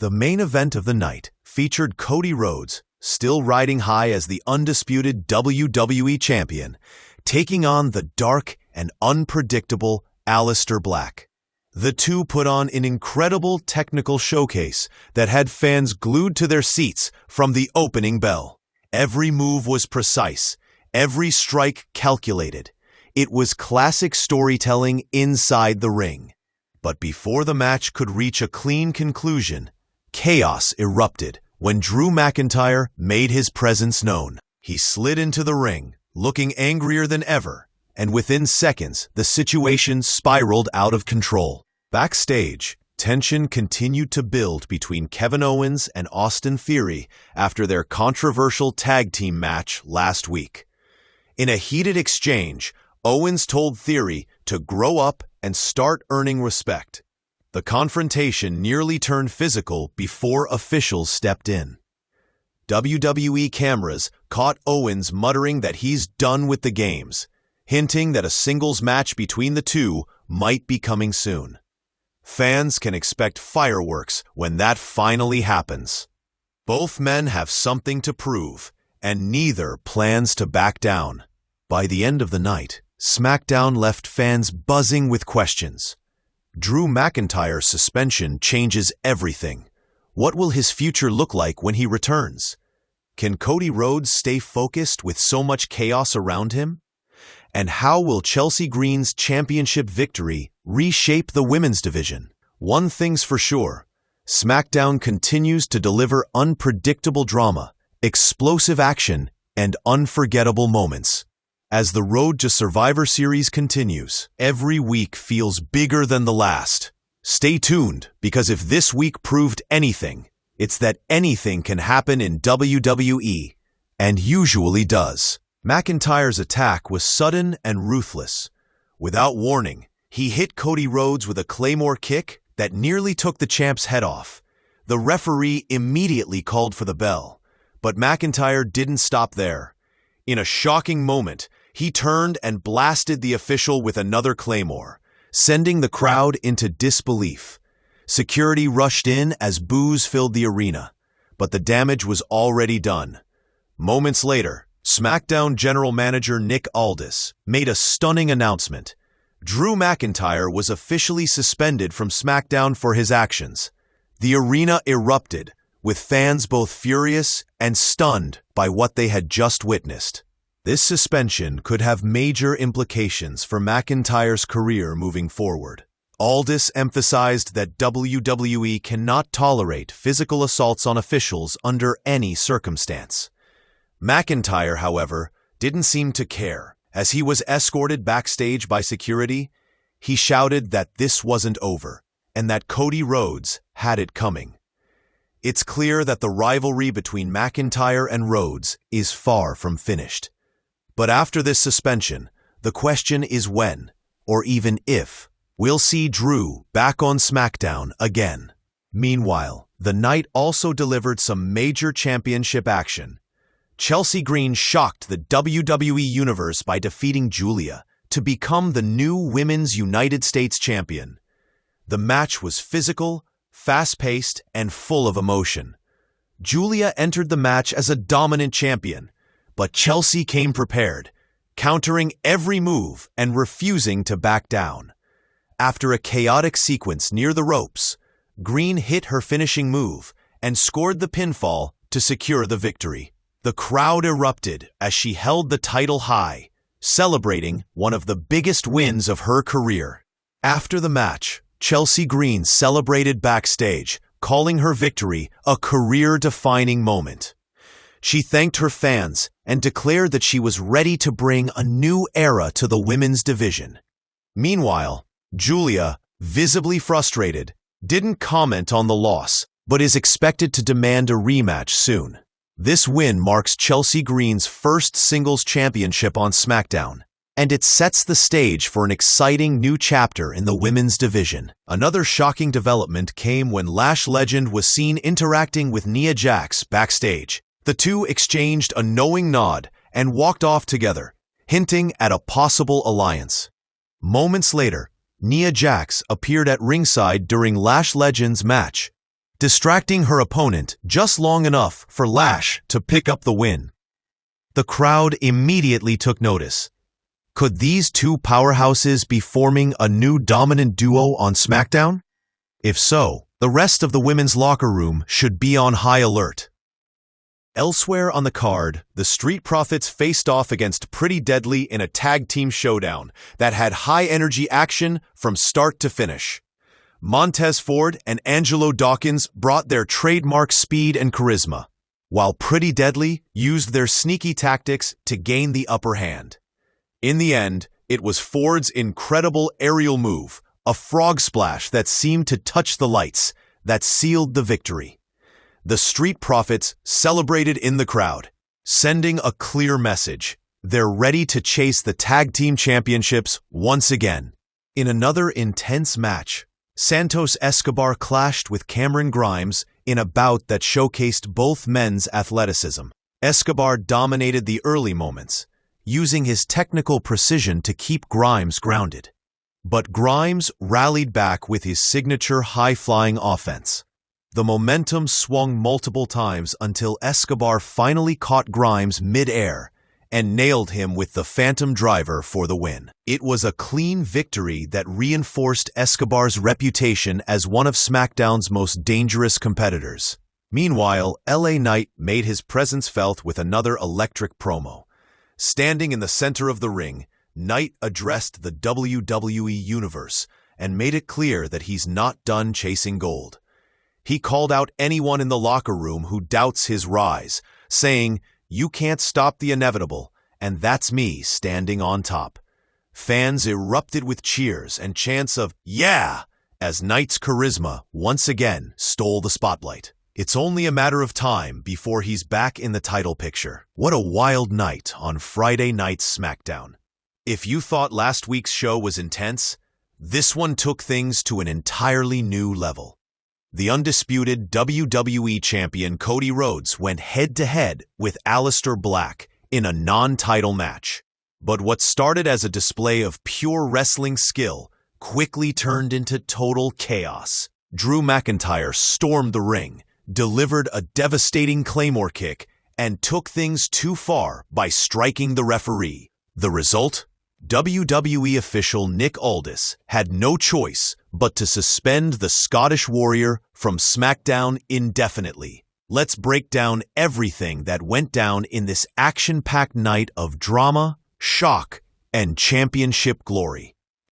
The main event of the night featured Cody Rhodes, still riding high as the undisputed WWE Champion, taking on the dark and unpredictable Aleister Black. The two put on an incredible technical showcase that had fans glued to their seats from the opening bell. Every move was precise, every strike calculated. It was classic storytelling inside the ring. But before the match could reach a clean conclusion, chaos erupted when Drew McIntyre made his presence known. He slid into the ring, looking angrier than ever, and within seconds, the situation spiraled out of control. Backstage, tension continued to build between Kevin Owens and Austin Theory after their controversial tag team match last week. In a heated exchange, Owens told Theory to grow up and start earning respect. The confrontation nearly turned physical before officials stepped in. WWE cameras caught Owens muttering that he's done with the games, hinting that a singles match between the two might be coming soon. Fans can expect fireworks when that finally happens. Both men have something to prove, and neither plans to back down. By the end of the night, SmackDown left fans buzzing with questions. Drew McIntyre's suspension changes everything. What will his future look like when he returns? Can Cody Rhodes stay focused with so much chaos around him? And how will Chelsea Green's championship victory reshape the women's division? One thing's for sure, SmackDown continues to deliver unpredictable drama, explosive action, and unforgettable moments. As the road to Survivor Series continues, every week feels bigger than the last. Stay tuned, because if this week proved anything, it's that anything can happen in WWE, and usually does. McIntyre's attack was sudden and ruthless. Without warning, he hit Cody Rhodes with a Claymore kick that nearly took the champ's head off. The referee immediately called for the bell, but McIntyre didn't stop there. In a shocking moment, he turned and blasted the official with another Claymore, sending the crowd into disbelief. Security rushed in as boos filled the arena, but the damage was already done. Moments later, SmackDown General Manager Nick Aldis made a stunning announcement. Drew McIntyre was officially suspended from SmackDown for his actions. The arena erupted, with fans both furious and stunned by what they had just witnessed. This suspension could have major implications for McIntyre's career moving forward. Aldis emphasized that WWE cannot tolerate physical assaults on officials under any circumstance. McIntyre, however, didn't seem to care. As he was escorted backstage by security, he shouted that this wasn't over, and that Cody Rhodes had it coming. It's clear that the rivalry between McIntyre and Rhodes is far from finished. But after this suspension, the question is when, or even if, we'll see Drew back on SmackDown again. Meanwhile, the night also delivered some major championship action. Chelsea Green shocked the WWE Universe by defeating Julia to become the new Women's United States Champion. The match was physical, fast-paced, and full of emotion. Julia entered the match as a dominant champion, but Chelsea came prepared, countering every move and refusing to back down. After a chaotic sequence near the ropes, Green hit her finishing move and scored the pinfall to secure the victory. The crowd erupted as she held the title high, celebrating one of the biggest wins of her career. After the match, Chelsea Green celebrated backstage, calling her victory a career-defining moment. She thanked her fans and declared that she was ready to bring a new era to the women's division. Meanwhile, Julia, visibly frustrated, didn't comment on the loss, but is expected to demand a rematch soon. This win marks Chelsea Green's first singles championship on SmackDown, and it sets the stage for an exciting new chapter in the women's division. Another shocking development came when Lash legend was seen interacting with Nia Jax backstage. The two exchanged a knowing nod and walked off together, hinting at a possible alliance. Moments later, Nia Jax appeared at ringside during Lash Legend's match. distracting her opponent just long enough for Lash to pick up the win. The crowd immediately took notice. Could these two powerhouses be forming a new dominant duo on SmackDown? If so, the rest of the women's locker room should be on high alert. Elsewhere on the card, the Street Profits faced off against Pretty Deadly in a tag team showdown that had high-energy action from start to finish. Montez Ford and Angelo Dawkins brought their trademark speed and charisma, while Pretty Deadly used their sneaky tactics to gain the upper hand. In the end, it was Ford's incredible aerial move, a frog splash that seemed to touch the lights, that sealed the victory. The Street Profits celebrated in the crowd, sending a clear message. They're ready to chase the tag team championships once again. In another intense match, Santos Escobar clashed with Cameron Grimes in a bout that showcased both men's athleticism. Escobar dominated the early moments, using his technical precision to keep Grimes grounded. But Grimes rallied back with his signature high-flying offense. The momentum swung multiple times until Escobar finally caught Grimes mid-air and nailed him with the Phantom Driver for the win. It was a clean victory that reinforced Escobar's reputation as one of SmackDown's most dangerous competitors. Meanwhile, LA Knight made his presence felt with another electric promo. Standing in the center of the ring, Knight addressed the WWE Universe and made it clear that he's not done chasing gold. He called out anyone in the locker room who doubts his rise, saying, "You can't stop the inevitable, and that's me standing on top." Fans erupted with cheers and chants of "Yeah!" as Knight's charisma once again stole the spotlight. It's only a matter of time before he's back in the title picture. What a wild night on Friday night's SmackDown. If you thought last week's show was intense, this one took things to an entirely new level. The undisputed WWE Champion Cody Rhodes went head-to-head with Aleister Black in a non-title match. But what started as a display of pure wrestling skill quickly turned into total chaos. Drew McIntyre stormed the ring, delivered a devastating Claymore kick, and took things too far by striking the referee. The result? WWE official Nick Aldis had no choice but to suspend the Scottish Warrior from SmackDown indefinitely. Let's break down everything that went down in this action-packed night of drama, shock, and championship glory.